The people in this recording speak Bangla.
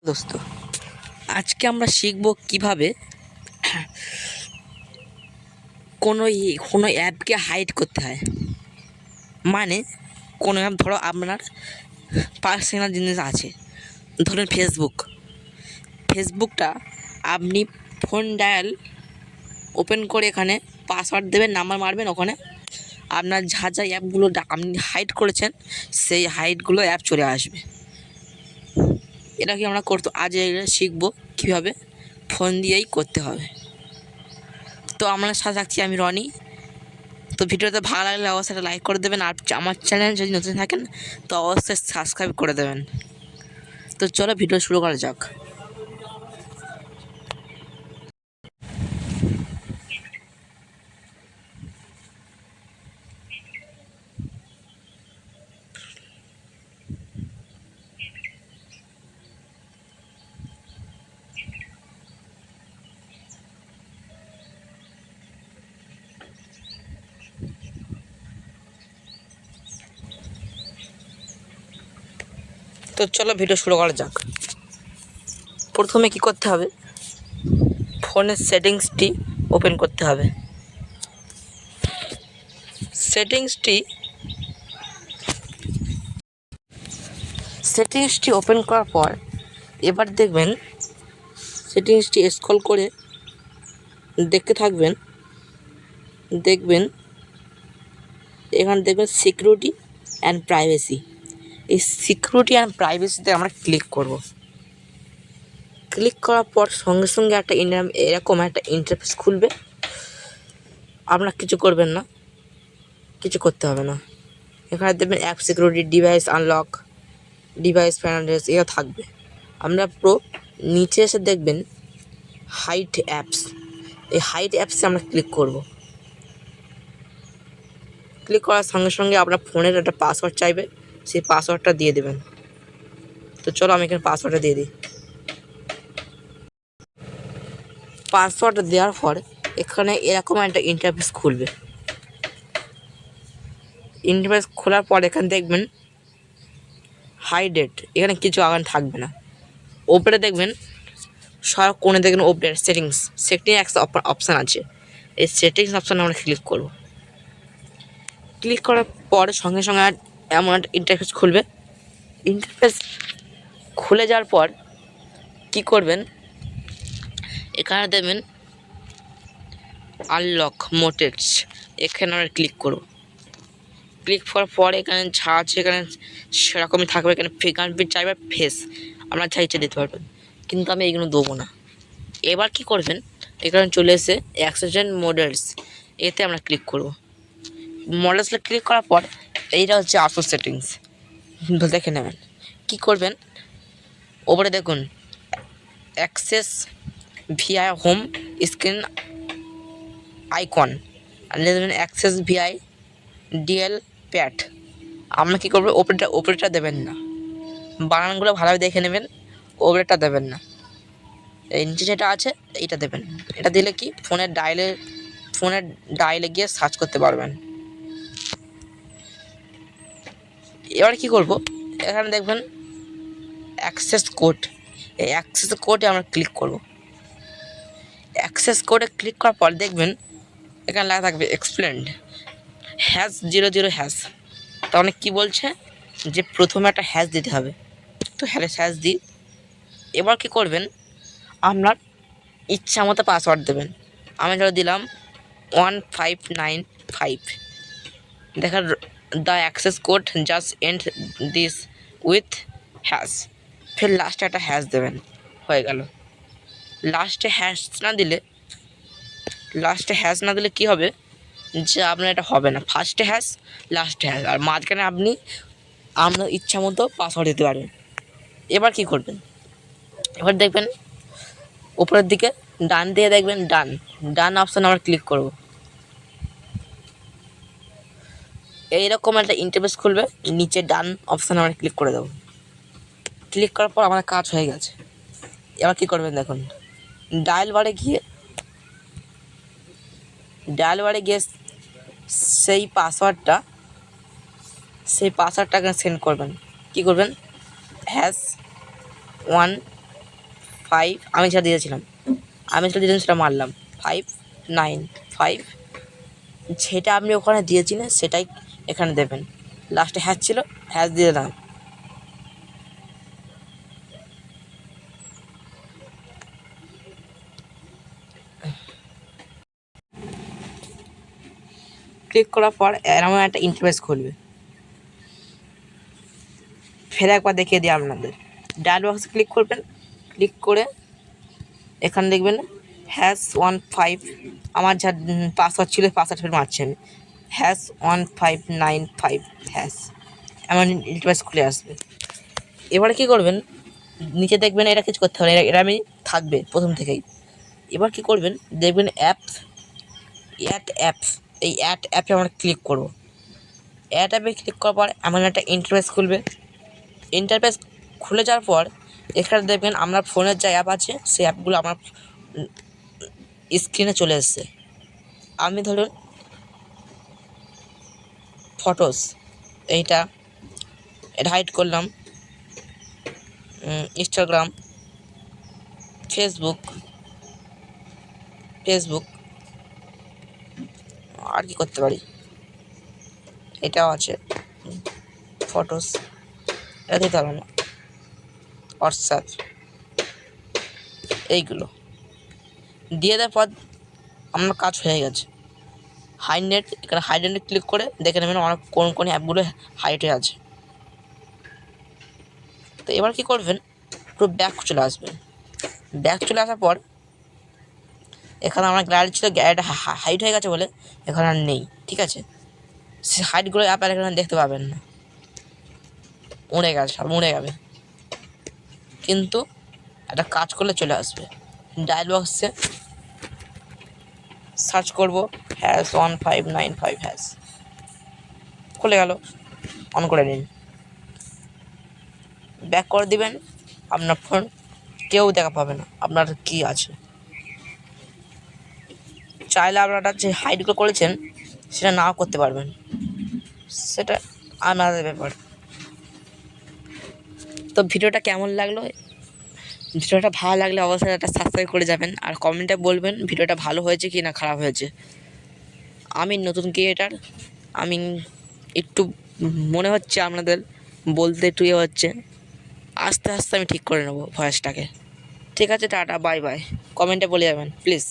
দোস্ত, আজকে আমরা শিখব কিভাবে কোনো অ্যাপকে হাইড করতে হয়। মানে কোনো অ্যাপ, ধরো আপনার পার্সোনাল জিনিস আছে, ধরুন ফেসবুকটা আপনি ফোন ডায়াল ওপেন করে এখানে পাসওয়ার্ড দেবেন, নাম্বার মারবেন, ওখানে আপনার যা যা অ্যাপগুলো আপনি হাইড করেছেন সেই হাইডগুলো অ্যাপ চলে আসবে। এটা কি আমরা আজ শিখবো কীভাবে ফোন দিয়েই করতে হবে। তো আপনার সাথে থাকছি আমি রনি। তো ভিডিওটা ভালো লাগলে অবশ্যই একটা লাইক করে দেবেন, আর আমার চ্যানেল যদি নতুন থাকেন তো অবশ্যই সাবস্ক্রাইব করে দেবেন। তো চলো ভিডিও শুরু করা যাক। তো চলো ভিডিও শুরু করা যাক। প্রথমে কি করতে হবে, ফোনের সেটিংসটি ওপেন করতে হবে। সেটিংসটি ওপেন করার পর এবার সেটিংসটি স্ক্রল করে দেখতে থাকবেন। এখানে দেখবেন সিকিউরিটি অ্যান্ড প্রাইভেসি। এই সিকিউরিটি অ্যান্ড প্রাইভেসিতে আমরা ক্লিক করব। ক্লিক করার পর সঙ্গে সঙ্গে এরকম একটা ইন্টারফেস খুলবে। আপনার কিছু করবেন না, কিছু করতে হবে না। এখানে দেখবেন app security, device unlock, device panels এও থাকবে। আমরা নিচে এসে দেখবেন হাইড অ্যাপস। এই হাইড অ্যাপসে আমরা ক্লিক করব। ক্লিক করার সঙ্গে সঙ্গে আপনার ফোনের একটা পাসওয়ার্ড চাইবে, সেই পাসওয়ার্ডটা দিয়ে দেবেন। তো চলো আমি এখানে পাসওয়ার্ডটা দিয়ে দিই। পাসওয়ার্ডটা দেওয়ার পর এখানে এরকম একটা ইন্টারফেস খুলবে। ইন্টারফেস খোলার পর এখানে দেখবেন হাইডেড, এখানে কিছু আগান থাকবে না। ওপরে দেখবেন সব কোণে দেখবেন ওপরে সেটিংস একটা অপশান আছে। এই সেটিংস অপশানে আমরা ক্লিক করব। ক্লিক করার পর সঙ্গে সঙ্গে এমন একটা ইন্টারফেস খুলবে। ইন্টারফেস খুলে যাওয়ার পর কী করবেন, এখানে দেবেন আনলক মোটেডস, এখানে আমরা ক্লিক করব। ক্লিক করার পর এখানে যা আছে এখানে সেরকমই থাকবে। এখানে ফিঙ্গারপ্রিন্ট চাইবে, ফেস আমরা যা ইচ্ছে দিতে পারবেন, কিন্তু আমি এইগুলো দেবো না। এবার কি করবেন, এখানে চলে এসে অ্যাক্সেস মডেলস, এতে আমরা ক্লিক করব। মডেলসে ক্লিক করার পর এইটা হচ্ছে আসল সেটিংস, দেখে নেবেন। কি করবেন, ওপরে দেখুন access VI home screen icon, আর দেবেন অ্যাক্সেস ভিআই ডিএল প্যাড। আমরা কী করবো, ওপরেটা দেবেন না, বানানগুলো ভালোভাবে দেখে নেবেন। ওপরেটা দেবেন না, এই নিচে যেটা আছে এইটা দেবেন। এটা দিলে কি ফোনের ডায়ালে গিয়ে সার্চ করতে পারবেন। এবার কি করব, এখানে দেখবেন অ্যাক্সেস কোড, এই অ্যাক্সেস কোডে আমরা ক্লিক করব। অ্যাক্সেস কোডে ক্লিক করার পর দেখবেন এখানে লেখা থাকবে এক্সপ্লেন্ড #00#। তার মানে কী বলছে, যে প্রথমে একটা হ্যাশ দিতে হবে। তো হ্যাশ দিই। এবার কি করবেন, আপনার ইচ্ছা মতো পাসওয়ার্ড দেবেন। আমি ধরো দিলাম 1595। দেখার the access code just and this with hash. ফের লাস্টে একটা হ্যাশ দেবেন, হয়ে গেল। লাস্টে হ্যাশ না দিলে কী হবে, যে আপনার এটা হবে না। ফার্স্টে হ্যাশ, লাস্টে হ্যাশ, আর মাঝখানে আপনি আপনার ইচ্ছা মতো পাসওয়ার্ড দিতে পারবেন। এবার কি করবেন, এবার দেখবেন উপরের দিকে ডান দিয়ে দেখবেন ডান অপশানে আমরা ক্লিক করব। এইরকম একটা ইন্টারফেস খুলবে, নিচে ডান অপশানে আমরা ক্লিক করে দেবো। ক্লিক করার পর আমাদের কাজ হয়ে গেছে। এবার কী করবেন, দেখুন ডায়াল বারে গিয়ে সেই পাসওয়ার্ডটাকে সেন্ড করবেন। কী করবেন, #1 5 আমি যেটা দিয়েছিলাম, সেটা মারলাম 595, যেটা আপনি ওখানে দিয়েছিলেন সেটাই এখানে দেবেন। লাস্টে হ্যাশ ছিল, হ্যাশ দিয়ে দিলাম। ক্লিক করার পর এরকম একটা ইন্টারফেস খুলবে। ফের একবার দেখিয়ে দিই আপনাদের। ডায়াল বক্সে ক্লিক করবেন, ক্লিক করে এখানে দেখবেন #15, আমার যা পাসওয়ার্ড ছিল পাসওয়ার্ড ফের মারছি আমি, #1595 এমন ইন্টারফেস খুলে আসবে। এবারে কী করবেন, নিচে দেখবেন এটা কিছু করতে হবে না, এটা আমি থাকবে প্রথম থেকেই। এবার কী করবেন, দেখবেন অ্যাপস, এই অ্যাপে আমরা ক্লিক করব। অ্যাপে ক্লিক করার পর এমন একটা ইন্টারফেস খুলবে। ইন্টারফেস খুলে যাওয়ার পর এখানে দেখবেন আপনার ফোনের যা অ্যাপ আছে সেই অ্যাপগুলো আমার স্ক্রিনে চলে এসছে। আমি ধরুন ফটোস, এটা হাইড করলাম, ইনস্টাগ্রাম, ফেসবুক, আর কি করতে পারি, এটাও আছে ফটোস, এটা দিতে পারবো না, হোয়াটসঅ্যাপ, এইগুলো দিয়ে দেওয়ার পর আমার কাজ হয়ে গেছে। হাইড, এখানে হাইডে ক্লিক করে দেখে নেবেন আমার কোন অ্যাপগুলো হাইডে আছে। তো এবার কী করবেন, পুরো ব্যাক চলে আসবেন। ব্যাক চলে আসার পর এখানে আমার গ্যালারি ছিল, গ্যালারিটা হাইড হয়ে গেছে বলে এখানে আর নেই, ঠিক আছে। সে হাইডগুলো অ্যাপ আর এখানে দেখতে পাবেন না, উড়ে গেছে, সব উড়ে যাবে। কিন্তু একটা কাজ করলে চলে আসবে। ডায়াল বক্সে সার্চ করব #1595 খুলে গেল, অন করে নিন, ব্যাক করে দিবেন। আপনার ফোন কেউ দেখা পাবে না আপনার কি আছে। চাইলে আপনারা যে হাইডগুলো করেছেন সেটা নাও করতে পারবেন, সেটা আমাদের ব্যাপার। তো ভিডিওটা কেমন লাগলো, ভিডিওটা ভালো লাগলে অবশ্যই একটা সাবস্ক্রাইব করে যাবেন, আর কমেন্টে বলবেন ভিডিওটা ভালো হয়েছে কি না খারাপ হয়েছে। আমি নতুন ক্রিয়েটার, আমি একটু মনে হচ্ছে আপনাদের বলতে একটু ইয়ে হচ্ছে, আস্তে আস্তে আমি ঠিক করে নেবো ভয়েসটাকে। ঠিক আছে, টাটা, বাই বাই, কমেন্টে বলে যাবেন প্লিজ।